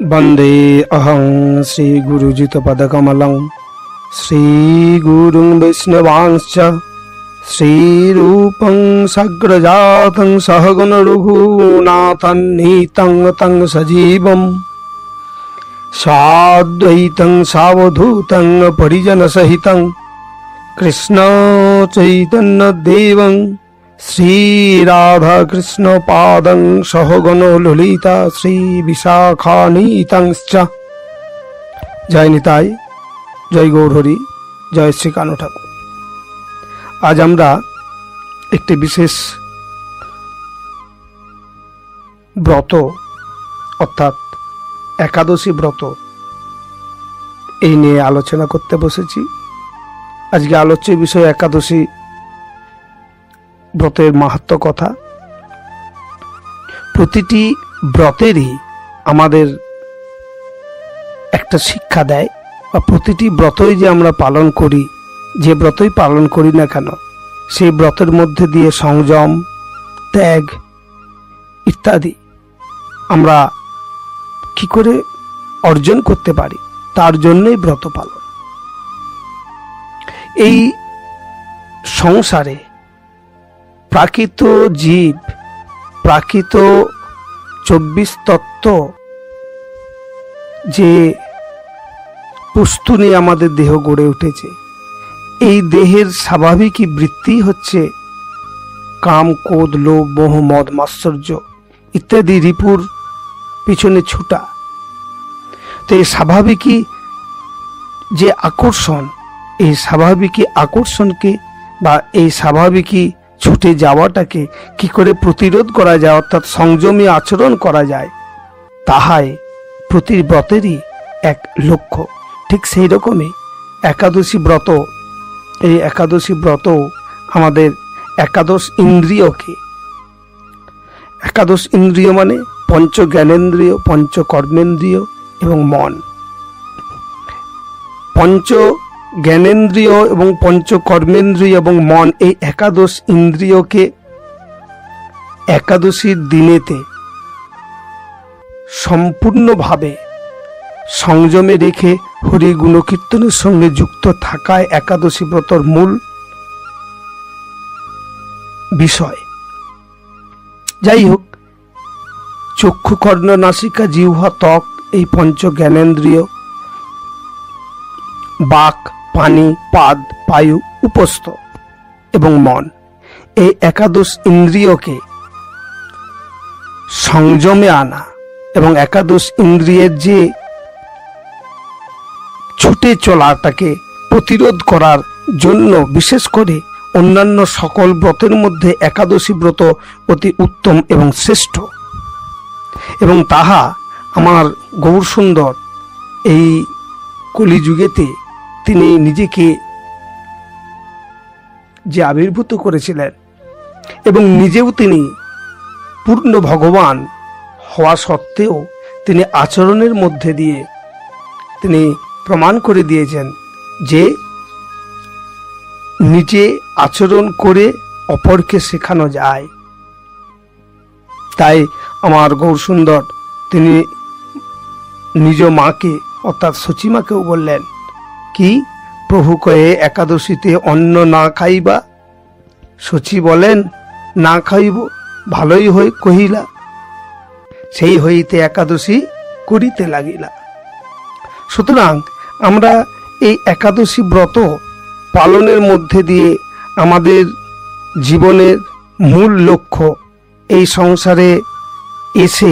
वंदे अहं श्रीगुरुजितपदकमलं श्रीगुरुं वैष्णवांश्च श्रीरूपं सग्रजातं सहगुणरघुनाथं नीतं तं सजीवं साद्वैतं सावधूतं परिजनसहितं कृष्ण चैतन्यदेवं श्रीराधाकृष्ण पादं सहगण ललिता श्री विशाखानीतंश्च। जय निताई, जय गौरहरि, जय श्री कानु ठाकुर। आज আমরা একটি বিশেষ ব্রত অর্থাৎ একাদশী ব্রত এই নিয়ে আলোচনা করতে বসেছি। আজকে আলোচ্য বিষয় একাদশী ব্রতের মাহাত্ম্য কথা। প্রতিটি ব্রতেরই আমাদের একটা শিক্ষা দেয়, বা প্রতিটি ব্রতই যে আমরা পালন করি, যে ব্রতই পালন করি না কেন, সেই ব্রতের মধ্যে দিয়ে সংযম, ত্যাগ ইত্যাদি আমরা কি করে অর্জন করতে পারি, তার জন্যই ব্রত পালন। এই সংসারে প্রাকৃত জীব, প্রাকৃত 24 তত্ত্ব যে বস্তু নিয়ে আমাদের দেহ গড়ে উঠেছে, এই দেহের স্বাভাবিকই বৃত্তি হচ্ছে কাম, ক্রোধ, লোভ, মোহ, মদ, মাৎসর্য ইত্যাদি রিপুর পিছনে ছুটা। তো এই স্বাভাবিকই যে আকর্ষণ, এই স্বাভাবিকই আকর্ষণকে বা এই স্বাভাবিকই ছুটে যাওয়াটাকে কি করে প্রতিরোধ করা যায়, অর্থাৎ সংযমী আচরণ করা যায়, তাহাই প্রতি ব্রতেরই এক লক্ষ্য। ঠিক সেই রকমই একাদশী ব্রত, এই একাদশী ব্রত আমাদের একাদশ ইন্দ্রিয়কে, একাদশ ইন্দ্রিয় মানে পঞ্চ জ্ঞানেন্দ্রিয়, পঞ্চ কর্মেন্দ্রিয় এবং মন, পঞ্চ জ্ঞানেন্দ্রিয় এবং পঞ্চ কর্মেন্দ্রিয় এবং মন, এই একাদশ ইন্দ্রিয়কে একাদশীর দিনেতে সম্পূর্ণভাবে সংযমে রেখে হরি গুণকীর্তনের সঙ্গে যুক্ত থাকায় একাদশী ব্রতর মূল বিষয়। যাই হোক, চক্ষু, কর্ণ, নাসিকা, জিহ্বা, ত্বক এই পঞ্চ জ্ঞানেন্দ্রিয়, বাক, পানি, পাদ, বায়ু, উপস্থ এবং মন, এই একাদশ ইন্দ্রিয়কে সংযমে আনা এবং একাদশ ইন্দ্রিয়ের যে ছুটে চলাটাকে প্রতিরোধ করার জন্য বিশেষ করে অন্যান্য সকল ব্রতের মধ্যে একাদশী ব্রত অতি উত্তম এবং শ্রেষ্ঠ। এবং তাহা আমার গৌরসুন্দর এই কলিযুগেতে তিনি নিজেকে যে আবির্ভূত করেছিলেন এবং নিজেও তিনি পূর্ণ ভগবান হওয়া সত্ত্বেও তিনি আচরণের মধ্যে দিয়ে তিনি প্রমাণ করে দিয়েছেন যে নিজে আচরণ করে অপরকে শেখানো যায়। তাই আমার গৌরসুন্দর তিনি নিজ মাকে অর্থাৎ সচিমাকেও বললেন, কি প্রভু কয়ে একাদশীতে অন্ন না খাইবা? সচি বলেন, না খাইব, ভালোই হই কহিলা, সেই হইতে একাদশী করিতে লাগিলা। সুতরাং আমরা এই একাদশী ব্রত পালনের মধ্যে দিয়ে আমাদের জীবনের মূল লক্ষ্য, এই সংসারে এসে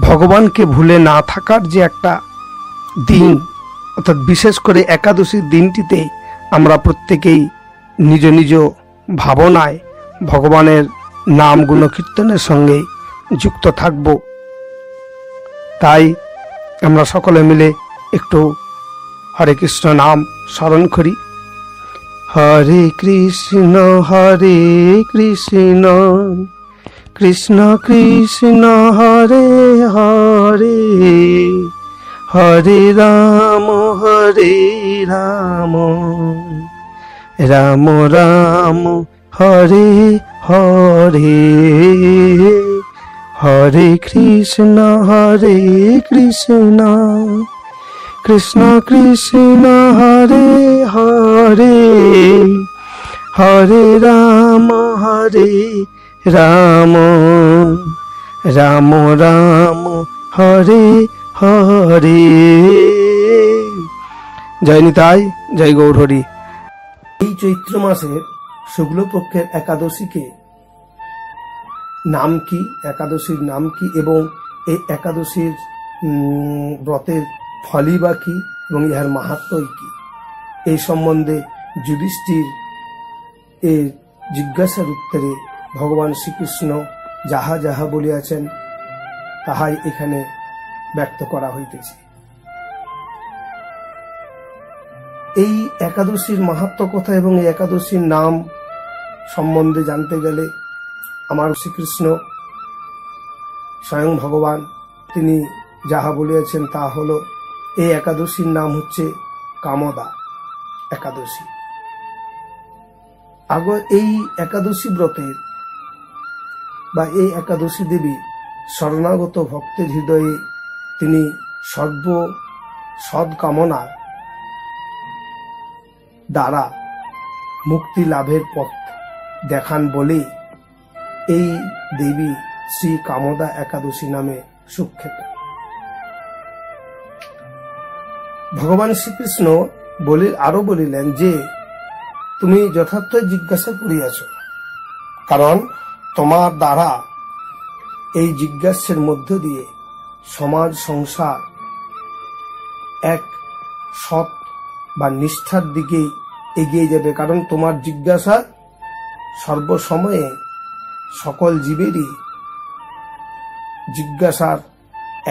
ভগবানকে ভুলে না থাকার যে একটা দিন, অর্থাৎ বিশেষ করে একাদশীর দিনটিতে আমরা প্রত্যেকেই নিজ নিজ ভাবনায় ভগবানের নাম গুণকীর্তনের সঙ্গে যুক্ত থাকব। তাই আমরা সকলে মিলে একটু হরে কৃষ্ণ নাম স্মরণ করি। হরে কৃষ্ণ কৃষ্ণ কৃষ্ণ হরে হরে, হরে রাম রাম রাম হরে হরে, হরে কৃষ্ণ কৃষ্ণ কৃষ্ণ হরে হরে, হরে রাম রাম রাম হরে হরে। জয় নিতাই, জয় গৌর হরি। এই চৈত্র মাসের শুক্লপক্ষের একাদশীকে নাম কি, একাদশীর নাম কি এবং এই একাদশীর ব্রতের ফলই বা কি এবং ইহার মাহাত্ম্যই কি, এই সম্বন্ধে যুধিষ্ঠির এর জিজ্ঞাসার উত্তরে ভগবান শ্রীকৃষ্ণ যাহা যাহা বলিয়াছেন তাহাই এখানে ব্যক্ত করা হইতেছে। এই একাদশীর মাহাত্ম্য কথা এবং এই একাদশীর নাম সম্বন্ধে জানতে গেলে আমার শ্রীকৃষ্ণ স্বয়ং ভগবান তিনি যাহা বলিয়াছেন তা হলো, এই একাদশীর নাম হচ্ছে কামদা একাদশী। আগে এই একাদশী ব্রতের বা এই একাদশী দেবী শরণাগত ভক্তের হৃদয়ে তিনি সর্ব সৎকামনা দ্বারা মুক্তি লাভের পথ দেখান বলে এই দেবী শ্রী কামদা একাদশী নামে সুখ্যাত। ভগবান শ্রীকৃষ্ণ আরো বলিলেন যে তুমি যথার্থ জিজ্ঞাসা করিয়াছ, কারণ তোমার দ্বারা এই জিজ্ঞাসার মধ্য দিয়ে সমাজ সংসার এক সৎ বা নিষ্ঠার দিকে এগিয়ে যাবে। কারণ তোমার জিজ্ঞাসা সর্বসময়ে সকল জীবেরই জিজ্ঞাসার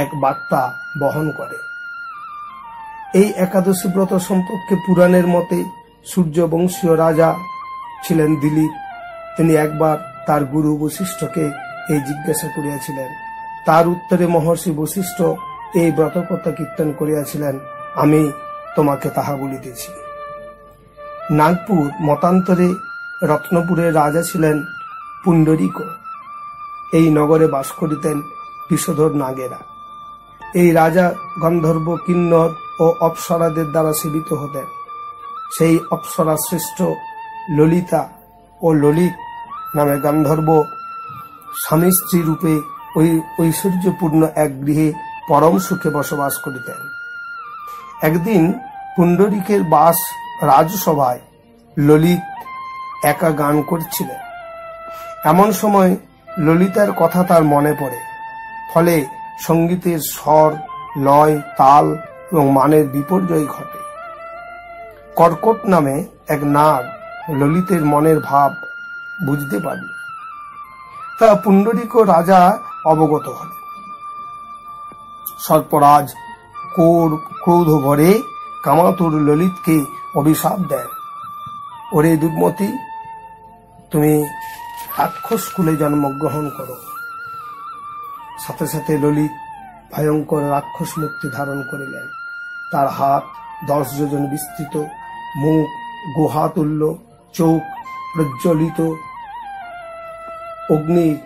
এক বার্তা বহন করে। এই একাদশী ব্রত সম্পর্কে পুরাণের মতে সূর্যবংশীয় রাজা ছিলেন দিলীপ। তিনি একবার তার গুরু বশিষ্ঠকে এই জিজ্ঞাসা করিয়াছিলেন। তার উত্তরে মহর্ষি বশিষ্ঠ এই ব্রতকথা কীর্তন করিয়াছিলেন, আমি তোমাকে তাহা বলিতেছি। নাগপুর মতান্তরে রত্নপুরের রাজা ছিলেন পুণ্ডরীক। এই নগরে বাস করিতেন বিষধর নাগেরা। এই রাজা গন্ধর্ব, কিন্নর ও অপ্সরাদের দ্বারা সেবিত হতেন। সেই অপ্সরা শ্রেষ্ঠ ললিতা ও ললিত নামে গান্ধর্ব স্বামী স্ত্রী রূপে ওই ঐশ্বর্যপূর্ণ এক গৃহে পরম সুখে বসবাস করিতেন। একদিন পুণ্ডরীকের বাস রাজসভায় ললিত একা গান করছিলেন। এমন সময় ললিতার কথা তার মনে পড়ে। ফলে সঙ্গীতের স্বর, লয়, তাল এবং মানের বিপর্যয় ঘটে। কর্কট নামে এক নাগ ললিতের মনের ভাব বুঝতে পারল। তা পুণ্ডরীক রাজা অবগত হলেন। সর্পরাজ ক্রোধ ভরে কামাতুর ললিতকে অভিশাপ দেন, ওরে দুর্মতি, তুমি রাক্ষস কুলে জন্মগ্রহণ করো। সাথে সাথে ললিত ভয়ঙ্কর রাক্ষস মূর্তি ধারণ করিলেন। তার হাত 10 যোজন বিস্তৃত, মুখ গুহাতুল্য, চোখ প্রজ্বলিত অগ্নির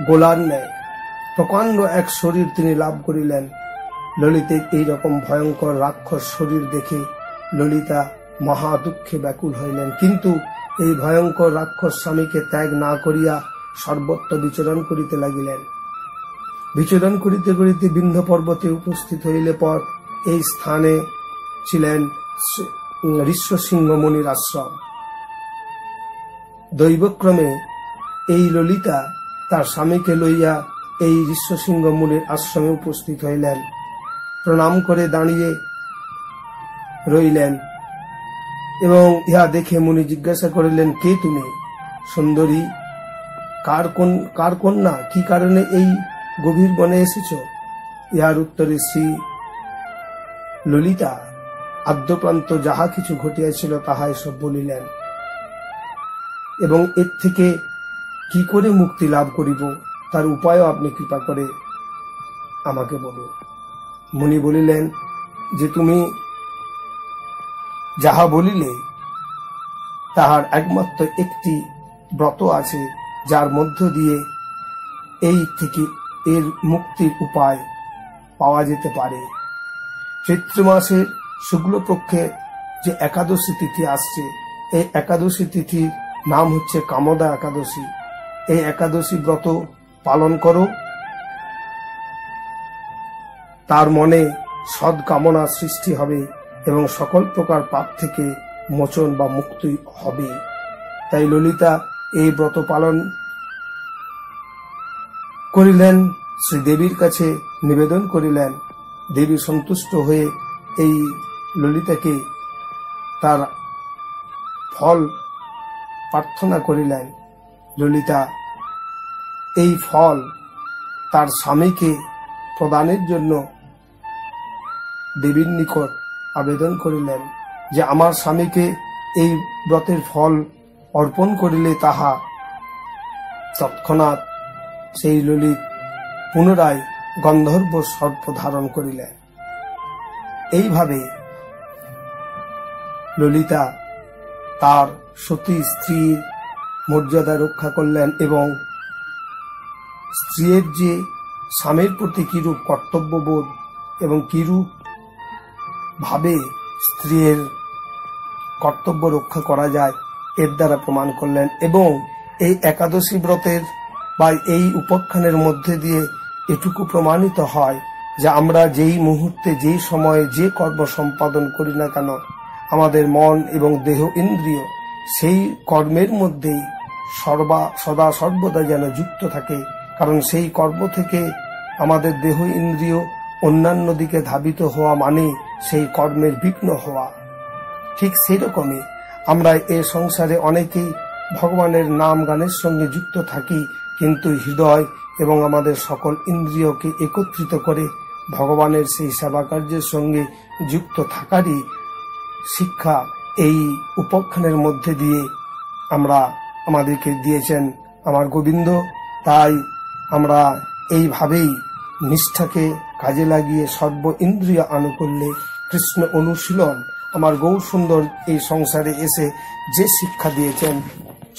গোলার ন্যায়, প্রকাণ্ড এক শরীর তিনি লাভ করিলেন। ললিতের এইরকম ভয়ঙ্কর রাক্ষস শরীর দেখে ললিতা মহা দুঃখে ব্যাকুল হইলেন। কিন্তু এই ভয়ঙ্কর রাক্ষস স্বামীকে ত্যাগ না করিয়া সর্বত্র বিচরণ করিতে লাগিলেন। বিচরণ করিতে করিতে বিন্ধ্য পর্বতে উপস্থিত হইলে পর এই স্থানে ছিলেন ঋষ্যসিংহ মুনির আশ্রম। দৈবক্রমে এই ললিতা তার স্বামীকে লইয়া এই ঋষ্যসিংহ মুনির আশ্রমে উপস্থিত হইলেন। প্রণাম করে দাঁড়িয়ে রইলেন এবং ইহা দেখে মুনি জিজ্ঞাসা করিলেন, কে তুমি? সুন্দরী, কার কন্যা? কি কারণে এই গভীর বনে এসেছ? ইহার উত্তরে শ্রী ললিতা আদ্যপ্রান্ত যাহা কিছু ঘটিয়াছিল তাহাই সব বলিলেন এবং এর থেকে কি করে মুক্তি লাভ করিব তার উপায়ও আপনি কৃপা করে আমাকে বলুন। মুনি বলিলেন যে তুমি যাহা বলিলে তাহার একমাত্র একটি ব্রত আছে, যার মধ্য দিয়ে এই থেকে এর মুক্তির উপায় পাওয়া যেতে পারে। চৈত্র মাসের শুক্লপক্ষে যে একাদশী তিথি আসছে, এই একাদশী তিথির নাম হচ্ছে কামদা একাদশী। এই একাদশী ব্রত পালন করো, তার মনে সদ্কামনা সৃষ্টি হবে এবং সকল প্রকার পাপ থেকে মোচন বা মুক্তি হবে। তাই ললিতা এই ব্রত পালন করিলেন, শ্রীদেবীর কাছে নিবেদন করিলেন। দেবী সন্তুষ্ট হয়ে এই ললিতাকে তার ফল প্রার্থনা করিলেন। ললিতা এই ফল তার স্বামীকে প্রদানের জন্য দেবীর নিকট আবেদন করিলেন যে আমার স্বামীকে এই ব্রতের ফল অর্পণ করিলে তাহা তৎক্ষণাৎ সেই ললিত পুনরায় গন্ধর্ব সর্প ধারণ করিলেন। এইভাবে ললিতা তার সতী স্ত্রীর মর্যাদা রক্ষা করলেন এবং স্ত্রীর যে স্বামীর প্রতি কিরূপ কর্তব্যবোধ এবং কিরূপ ভাবে স্ত্রীর কর্তব্য রক্ষা করা যায় এর দ্বারা প্রমাণ করলেন। এবং এই একাদশী ব্রতের বা এই উপাখ্যানের মধ্যে দিয়ে এটুকু প্রমাণিত হয় যে আমরা যেই মুহূর্তে যেই সময়ে যে কর্ম সম্পাদন করি না কেন, আমাদের মন এবং দেহ ইন্দ্রিয় সেই কর্মের মধ্যেই সদা সর্বদা যেন যুক্ত থাকে। কারণ সেই কর্ম থেকে আমাদের দেহ ইন্দ্রিয় অন্যান্য দিকে ধাবিত হওয়া মানে সেই কর্মের বিঘ্ন হওয়া। ঠিক সেই রকমই আমরা এ সংসারে অনেকেই ভগবানের নাম গানের সঙ্গে যুক্ত থাকি, কিন্তু হৃদয় এবং আমাদের সকল ইন্দ্রিয়কে একত্রিত করে ভগবানের সেই সেবা কার্যের সঙ্গে যুক্ত থাকারই শিক্ষা এই উপাখ্যানের মধ্যে দিয়ে আমাদেরকে দিয়েছেন আমার গোবিন্দ। তাই আমরা এইভাবেই নিষ্ঠাকে কাজে লাগিয়ে সর্ব ইন্দ্রিয় আনুকূল্যে কৃষ্ণ অনুশীলন আমার গৌর সুন্দর এই সংসারে এসে যে শিক্ষা দিয়েছেন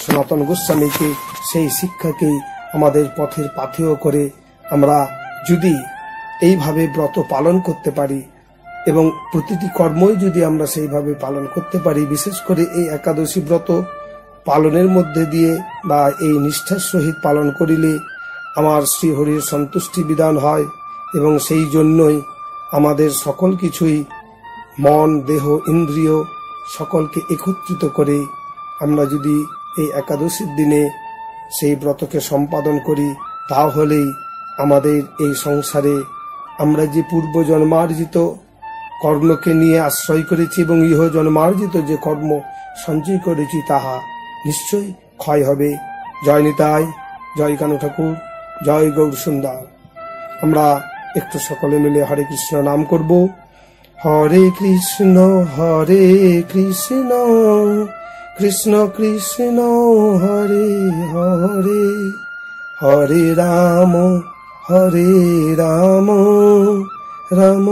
সনাতন গোস্বামীকে, সেই শিক্ষাকেই আমাদের পথের পাথেয় করে আমরা যদি এইভাবে ব্রত পালন করতে পারি এবং প্রতিটি কর্মই যদি আমরা সেইভাবে পালন করতে পারি, বিশেষ করে এই একাদশী ব্রত পালনের মধ্যে দিয়ে বা এই নিষ্ঠার সহিত পালন করিলে আমার শ্রীহরির সন্তুষ্টি বিধান হয়। এবং সেই জন্যই আমাদের সকল কিছুই মন দেহ ইন্দ্রিয় সকলকে একত্রিত করে আমরা যদি এই একাদশীর দিনে সেই ব্রতকে সম্পাদন করি, তাহলেই আমাদের এই সংসারে আমরা যে পূর্ব জন্মার্জিত কর্মকে নিয়ে আশ্রয় করেছি এবং ইহ জন্মার্জিত যে কর্ম সঞ্চয় করেছি তাহা নিশ্চয়ই ক্ষয় হবে। জয় নিতাই, জয় কানু ঠাকুর, জয় গৌর সুন্দর। আমরা একটু সকলে মিলে হরে কৃষ্ণ নাম করব। হরে কৃষ্ণ কৃষ্ণ কৃষ্ণ হরে হরে, হরে রাম রাম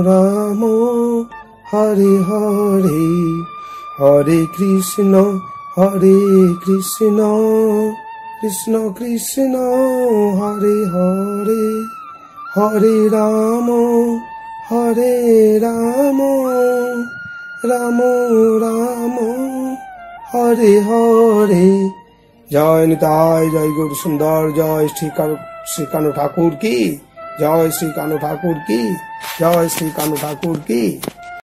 রাম হরে হরে, হরে কৃষ্ণ কৃষ্ণ কৃষ্ণ হরে হরে, হরে রাম রাম রাম হরে হরে। জয় নিতাই, জয় গৌর সুন্দর, জয় শ্রী কানু ঠাকুর কি, জয় শ্রী কানু ঠাকুর কি, জয় শ্রী কানু ঠাকুর কি।